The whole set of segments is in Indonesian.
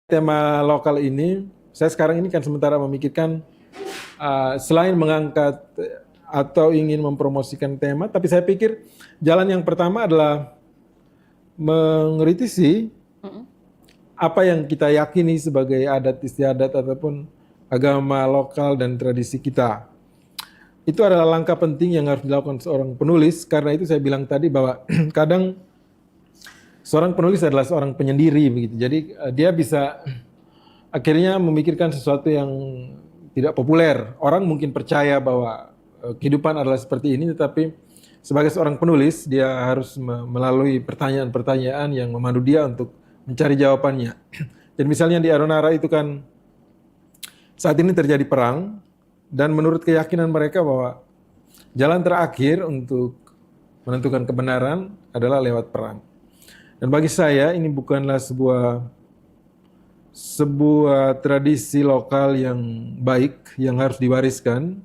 Tema lokal ini, saya sekarang ini kan sementara memikirkan selain mengangkat atau ingin mempromosikan tema, tapi saya pikir jalan yang pertama adalah mengkritisi apa yang kita yakini sebagai adat istiadat ataupun agama lokal dan tradisi kita. Itu adalah langkah penting yang harus dilakukan seorang penulis, karena itu saya bilang tadi bahwa kadang seorang penulis adalah seorang penyendiri begitu. Jadi dia bisa akhirnya memikirkan sesuatu yang tidak populer. Orang mungkin percaya bahwa kehidupan adalah seperti ini, tetapi sebagai seorang penulis dia harus melalui pertanyaan-pertanyaan yang memandu dia untuk mencari jawabannya. Dan misalnya di Adonara itu kan saat ini terjadi perang, dan menurut keyakinan mereka bahwa jalan terakhir untuk menentukan kebenaran adalah lewat perang. Dan bagi saya ini bukanlah sebuah tradisi lokal yang baik yang harus diwariskan.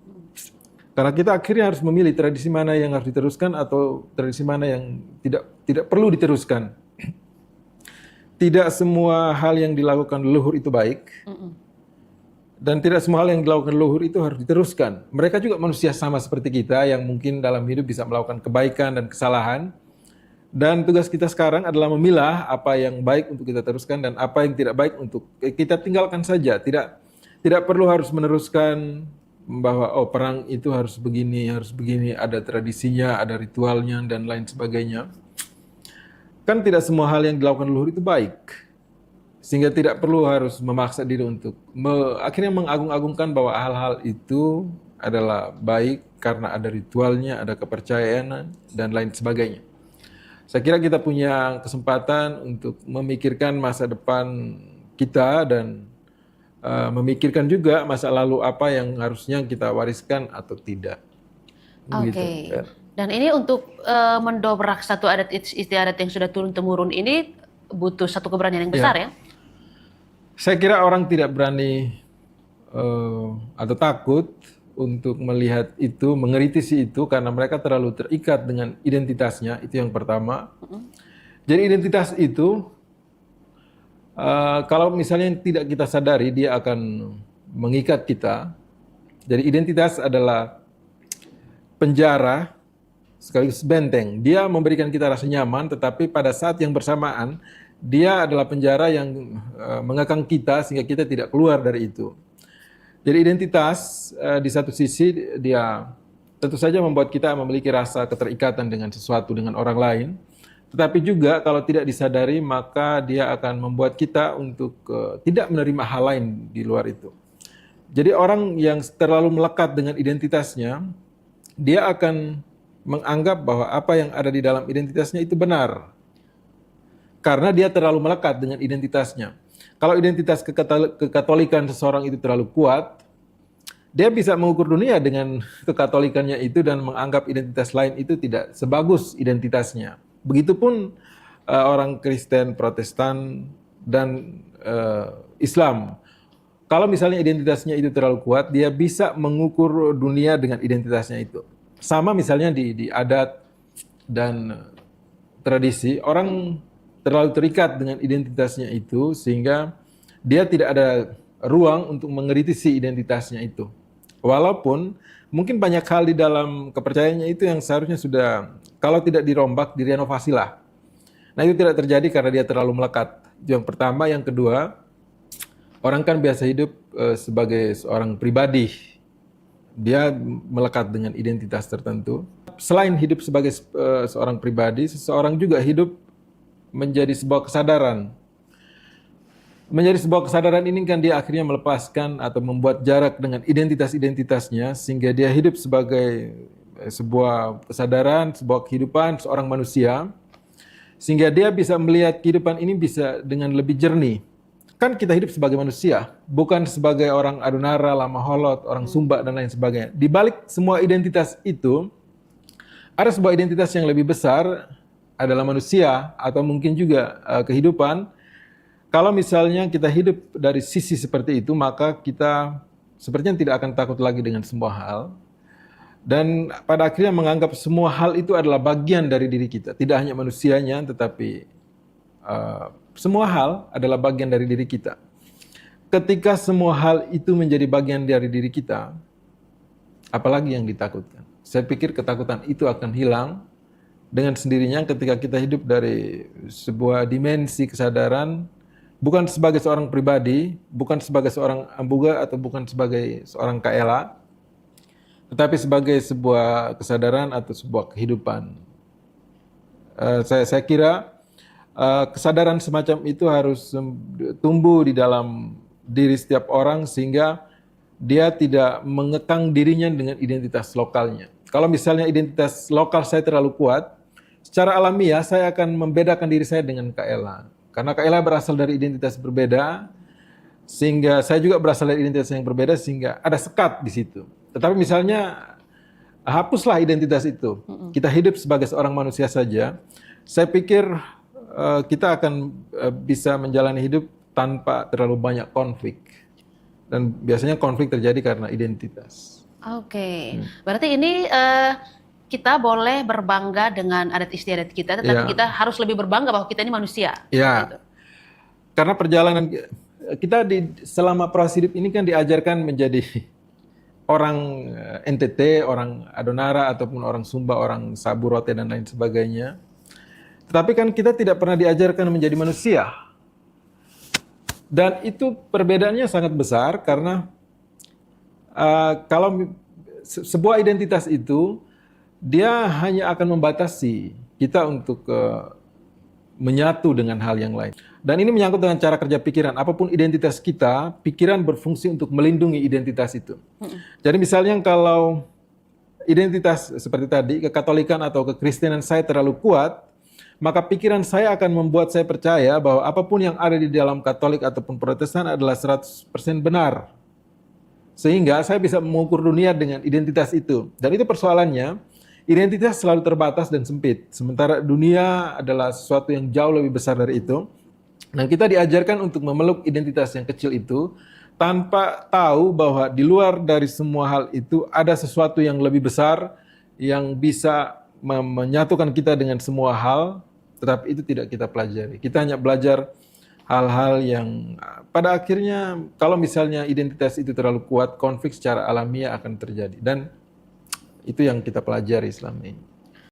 Karena kita akhirnya harus memilih tradisi mana yang harus diteruskan atau tradisi mana yang tidak perlu diteruskan. Tidak semua hal yang dilakukan leluhur itu baik. Dan tidak semua hal yang dilakukan leluhur itu harus diteruskan. Mereka juga manusia sama seperti kita yang mungkin dalam hidup bisa melakukan kebaikan dan kesalahan. Dan tugas kita sekarang adalah memilah apa yang baik untuk kita teruskan dan apa yang tidak baik untuk kita tinggalkan saja. Tidak perlu harus meneruskan bahwa perang itu harus begini, ada tradisinya, ada ritualnya dan lain sebagainya. Kan tidak semua hal yang dilakukan leluhur itu baik. Sehingga tidak perlu harus memaksa diri untuk akhirnya mengagung-agungkan bahwa hal-hal itu adalah baik karena ada ritualnya, ada kepercayaan dan lain sebagainya. Saya kira kita punya kesempatan untuk memikirkan masa depan kita dan memikirkan juga masa lalu apa yang harusnya kita wariskan atau tidak. Oke. Dan ini untuk mendobrak satu adat istiadat yang sudah turun-temurun ini butuh satu keberanian yang besar ya? Saya kira orang tidak berani atau takut untuk melihat itu, mengkritisi itu karena mereka terlalu terikat dengan identitasnya, itu yang pertama. Jadi identitas itu, kalau misalnya tidak kita sadari, dia akan mengikat kita. Jadi identitas adalah penjara sekaligus benteng. Dia memberikan kita rasa nyaman, tetapi pada saat yang bersamaan, dia adalah penjara yang mengekang kita sehingga kita tidak keluar dari itu. Jadi identitas di satu sisi dia tentu saja membuat kita memiliki rasa keterikatan dengan sesuatu, dengan orang lain. Tetapi juga kalau tidak disadari maka dia akan membuat kita untuk tidak menerima hal lain di luar itu. Jadi orang yang terlalu melekat dengan identitasnya, dia akan menganggap bahwa apa yang ada di dalam identitasnya itu benar. Karena dia terlalu melekat dengan identitasnya. Kalau identitas kekatolikan seseorang itu terlalu kuat, dia bisa mengukur dunia dengan kekatolikannya itu dan menganggap identitas lain itu tidak sebagus identitasnya. Begitupun orang Kristen, Protestan, dan Islam. Kalau misalnya identitasnya itu terlalu kuat, dia bisa mengukur dunia dengan identitasnya itu. Sama misalnya di adat dan tradisi, orang terlalu terikat dengan identitasnya itu sehingga dia tidak ada ruang untuk mengkritisi identitasnya itu. Walaupun mungkin banyak hal di dalam kepercayaannya itu yang seharusnya sudah, kalau tidak dirombak, direnovasilah. Nah itu tidak terjadi karena dia terlalu melekat. Yang pertama. Yang kedua, orang kan biasa hidup sebagai seorang pribadi. Dia melekat dengan identitas tertentu. Selain hidup sebagai seorang pribadi, seseorang juga hidup menjadi sebuah kesadaran. Menjadi sebuah kesadaran ini kan dia akhirnya melepaskan atau membuat jarak dengan identitas-identitasnya sehingga dia hidup sebagai sebuah kesadaran, sebuah kehidupan seorang manusia sehingga dia bisa melihat kehidupan ini bisa dengan lebih jernih. Kan kita hidup sebagai manusia, bukan sebagai orang Adonara, Lama Holot, orang Sumba dan lain sebagainya. Di balik semua identitas itu ada sebuah identitas yang lebih besar adalah manusia atau mungkin juga kehidupan. Kalau misalnya kita hidup dari sisi seperti itu, maka kita sepertinya tidak akan takut lagi dengan semua hal. Dan pada akhirnya menganggap semua hal itu adalah bagian dari diri kita. Tidak hanya manusianya, tetapi semua hal adalah bagian dari diri kita. ketika semua hal itu menjadi bagian dari diri kita, apalagi yang ditakutkan? Saya pikir ketakutan itu akan hilang dengan sendirinya ketika kita hidup dari sebuah dimensi kesadaran, bukan sebagai seorang pribadi, bukan sebagai seorang ambuga atau bukan sebagai seorang kaela, tetapi sebagai sebuah kesadaran atau sebuah kehidupan. Saya kira kesadaran semacam itu harus tumbuh di dalam diri setiap orang sehingga dia tidak mengekang dirinya dengan identitas lokalnya. Kalau misalnya identitas lokal saya terlalu kuat, secara alamiah saya akan membedakan diri saya dengan Kak Ella. Karena Kak Ella berasal dari identitas berbeda, sehingga saya juga berasal dari identitas yang berbeda, sehingga ada sekat di situ. Tetapi misalnya hapuslah identitas itu, kita hidup sebagai seorang manusia saja, saya pikir kita akan bisa menjalani hidup tanpa terlalu banyak konflik. Dan biasanya konflik terjadi karena identitas. Oke, berarti ini kita boleh berbangga dengan adat istiadat kita, tetapi kita harus lebih berbangga bahwa kita ini manusia. Ya, gitu. Karena perjalanan kita selama proses hidup ini kan diajarkan menjadi orang NTT, orang Adonara, ataupun orang Sumba, orang Sabu Rote, dan lain sebagainya. Tetapi kan kita tidak pernah diajarkan menjadi manusia. Dan itu perbedaannya sangat besar karena kalau sebuah identitas itu, dia hanya akan membatasi kita untuk menyatu dengan hal yang lain. Dan ini menyangkut dengan cara kerja pikiran. Apapun identitas kita, pikiran berfungsi untuk melindungi identitas itu. Jadi misalnya kalau identitas seperti tadi, kekatolikan atau kekristenan saya terlalu kuat, maka pikiran saya akan membuat saya percaya bahwa apapun yang ada di dalam Katolik ataupun Protestan adalah 100% benar. Sehingga saya bisa mengukur dunia dengan identitas itu. Dan itu persoalannya, identitas selalu terbatas dan sempit. Sementara dunia adalah sesuatu yang jauh lebih besar dari itu. Dan kita diajarkan untuk memeluk identitas yang kecil itu tanpa tahu bahwa di luar dari semua hal itu ada sesuatu yang lebih besar yang bisa menyatukan kita dengan semua hal, tetapi itu tidak kita pelajari. Kita hanya belajar hal-hal yang pada akhirnya kalau misalnya identitas itu terlalu kuat, konflik secara alamiah akan terjadi. Dan itu yang kita pelajari selama ini.